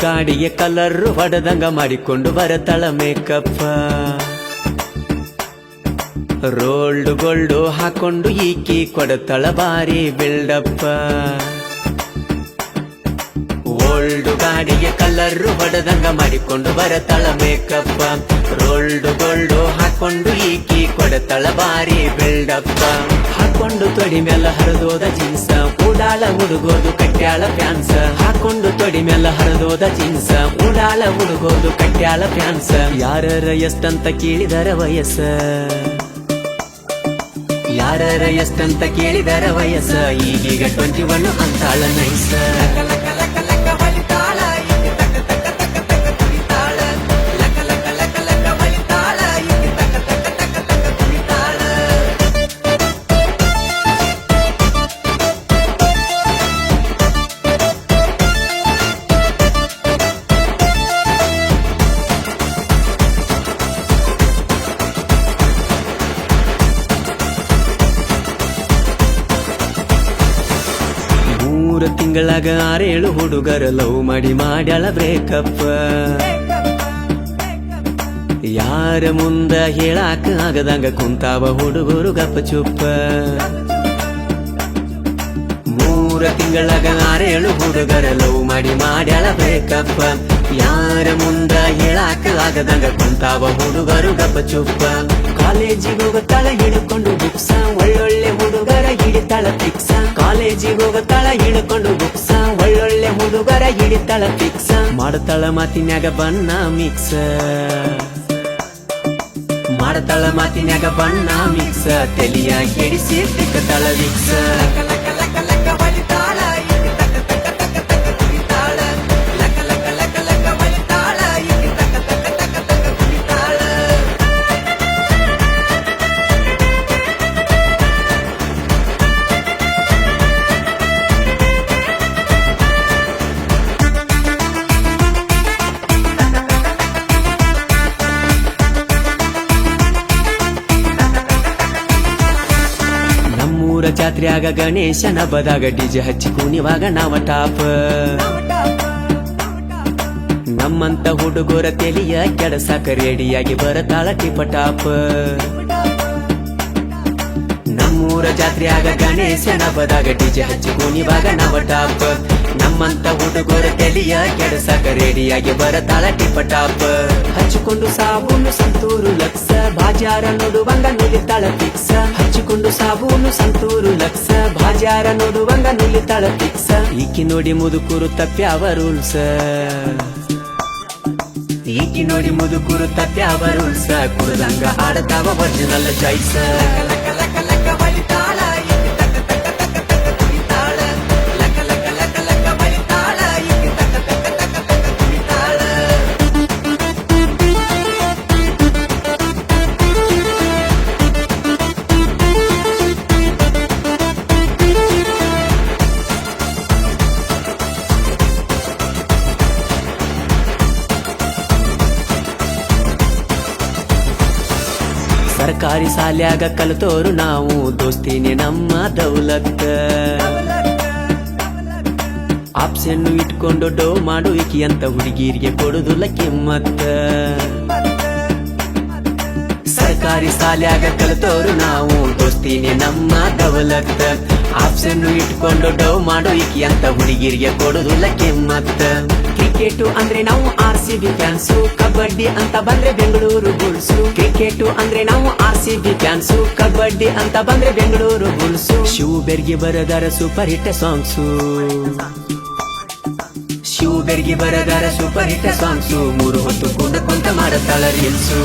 ಗಾಡಿಗೆ ಕಲರ್ ಹೊಡೆದಂಗ ಮಾಡಿಕೊಂಡು ಬರತಳ ಮೇಕಪ್ಪ. Rolled gold ಹಾಕೊಂಡು ಈಕಿ ಕೊಡತಳ ಬಾರಿ ಬಿಲ್ಡಪ್ಪ. ಓಲ್ಡ್ ಗಾಡಿಗೆ ಕಲರ್ ಹೊಡೆದಂಗ ಮಾಡಿಕೊಂಡು ಬರತಳ ಮೇಕಪ್ಪ. ರೋಲ್ಡ್ ಗೋಲ್ಡು ಹಾಕೊಂಡು ಈಕಿ ಕೊಡತಳ ಬಾರಿ ಬಿಲ್ಡಪ್ಪ. ಹಾಕೊಂಡು ತೊಡಿ ಮೇಲೆ ಹರಿದೋದ ಜೀನ್ಸ, ಉಡಾಳ ಹುಡುಗೋದು ಕಟ್ಯಾಳ ಫ್ಯಾನ್ಸ. ಹಾಕೊಂಡು ತೊಡಿ ಮೇಲೆ ಹರಿದೋದ ಜೀನ್ಸ, ಉಡಾಳ ಹುಡುಗೋದು ಕಟ್ಯಾಳ ಫ್ಯಾನ್ಸ. ಯಾರರ ಎಷ್ಟಂತ ಕೇಳಿದರ ವಯಸ್ಸ, ಯಾರರ ಎಷ್ಟಂತ ಕೇಳಿದರ ವಯಸ್ಸ. ಈಗೀಗ 21 ಅಂತಾಳ ನೈಸ. ಮೂರು ತಿಂಗಳಾಗ 6-7 ಹುಡುಗರ ಲವ್ ಮಾಡಿ ಮಾಡ್ಯಾಳ ಬ್ರೇಕಪ್. ಯಾರ ಮುಂದ ಹೇಳಾಕ ಆಗದಂಗ ಕುಂತಾವ ಹುಡುಗರು ಗಪ್ಪ ಚುಪ್ಪ. 3 ತಿಂಗಳಾಗ 6-7 ಹುಡುಗರ ಲವ್ ಮಾಡಿ ಮಾಡ್ಯಾಳ ಬ್ರೇಕಪ್. ಯಾರ ಮುಂದ ಹೇಳಾಕ ಆಗದಂಗ ಕುಂತಾವ ಹುಡುಗರು ಗಪ್ಪ ಚುಪ್ಪ. ಕಾಲೇಜಿಗೆ ಹೋಗತಾಳ ಹಿಡ್ಕೊಂಡು ಬುಕ್ಸ, ಒಳ್ಳೊಳ್ಳೆ ಹುಡುಗರ ಹಿಡಿತಾಳ ಫಿಕ್ಸ. ಕಾಲೇಜಿಗೆ ಹೋಗತಾಳ ಹಿಡ್ಕೊಂಡು ಬುಕ್ಸ, ಒಳ್ಳೊಳ್ಳೆ ಹುಡುಗರ ಹಿಡಿತಾಳ ಫಿಕ್ಸ. ಮಾಡ್ತಾಳ ಮಾತಿನ್ಯಾಗ ಬಣ್ಣ ಮಿಕ್ಸ, ಮಾಡ್ತಾಳ ಮಾತಿನ್ಯಾಗ ಬಣ್ಣ ಮಿಕ್ಸ. ತೆಲಿಯ ಕೆಡಿಸಿ ತಿಕ್ಕತಾಳ ವಿಕ್ಸ. ನಮ್ಮೂರ ಜಾತ್ರೆಯಾಗ ಗಣೇಶನ ಹಬ್ಬದಾಗ ಡಿಜೆ ಹಚ್ಚಿ ಕುಣಿವಾಗ ನಾವ ಟಾಪ್. ನಮ್ಮಂತ ಹುಡುಗರ ತೆಲಿಯ ಕೆಡಸಾಕ ರೆಡಿಯಾಗಿ ಬರತಾಳ ಟಿಪ ಟಾಪ್. ನಮ್ಮೂರ ಜಾತ್ರೆಯಾಗ ಗಣೇಶನ ಹಬ್ಬದಾಗ ಡಿಜೆ ಹಚ್ಚಿ ಕುಣಿವಾಗ ನಾವ ಟಾಪ್. ನಮ್ಮಂತ ಹುಡುಗರ ತೆಲಿಯ ಕೆಡಸಾಕ ರೆಡಿಯಾಗಿ ಬರತಾಳ ಟಿಪ ಟಾಪ್. ಹಚ್ಚಿಕೊಂಡು ಸಾಬೂನು ಸಂತೂರು ಲಕ್ಷ, ಬಾಜಾರ ನೋಡುವಂಗ ನಿಲ್ಲಿತಾಳ ಫಿಕ್ಸ. ಹಚ್ಚಿಕೊಂಡು ಸಾಬೂನು ಸಂತೂರು ಲಕ್ಷ, ಬಾಜಾರ ನೋಡುವಂಗ ನಿಲ್ಲಿತಾಳ ಫಿಕ್ಸ. ಈಕಿ ನೋಡಿ ಮುದುಕೂರು ತಪ್ಪ್ಯಾವ ರೂಲ್ಸ, ಈಕಿ ನೋಡಿ ಮುದುಕೂರು ತಪ್ಪ್ಯಾವ ರೂಲ್ಸ. ಕುಡ್ದಂಗ ಆಡತಾವ ಒರಿಜಿನಲ್ ಚಾಯ್ಸ. ಸರ್ಕಾರಿ ಶಾಲ್ಯಾಗ ಕಲಿತೋರು ನಾವು, ದೋಸ್ತಿನೇ ನಮ್ಮ ದೌಲತ್. ಆಪ್ಷನ್ನು ಇಟ್ಕೊಂಡು ಡೋ ಮಾಡು ಈಕಿ ಅಂತ ಹುಡುಗಿರಿಗೆ ಕೊಡುದಿಲ್ಲ ಕಿಮ್ಮತ್ತ. ಸರ್ಕಾರಿ ಶಾಲ್ಯಾಗ ಕಲಿತೋರು ನಾವು, ದೋಸ್ತಿನೇ ನಮ್ಮ ದೌಲತ್. ಆಪ್ಷನ್ನು ಇಟ್ಕೊಂಡು ಡೋ ಮಾಡು ಈಕಿ ಅಂತ ಹುಡುಗಿರಿಗೆ ಕೊಡುದಿಲ್ಲ ಕಿಮ್ಮತ್ತ. ಕ್ರಿಕೆಟ್ ಅಂದ್ರೆ ನಾವು RCB ಫ್ಯಾನ್ಸು, ಕಬಡ್ಡಿ ಅಂತ ಬಂದ್ರೆ ಬೆಂಗಳೂರು ಬುಲ್ಸು. ಕ್ರಿಕೆಟ್ ಅಂದ್ರೆ ನಾವು RCB ಫ್ಯಾನ್ಸು, ಕಬಡ್ಡಿ ಅಂತ ಬಂದ್ರೆ ಬೆಂಗಳೂರು ಬುಲ್ಸು. ಶಿವಬೆರ್ಗಿ ಬರದಾರ ಸೂಪರ್ ಹಿಟ್ ಸಾಂಗ್ಸು, ಶಿವಬೆರ್ಗಿ ಬರದಾರ ಸೂಪರ್ ಹಿಟ್ ಸಾಂಗ್ಸು. 3 ಹೊತ್ತು ಕುಂತ ಮಾಡತಾಳ ರೀಲ್ಸು.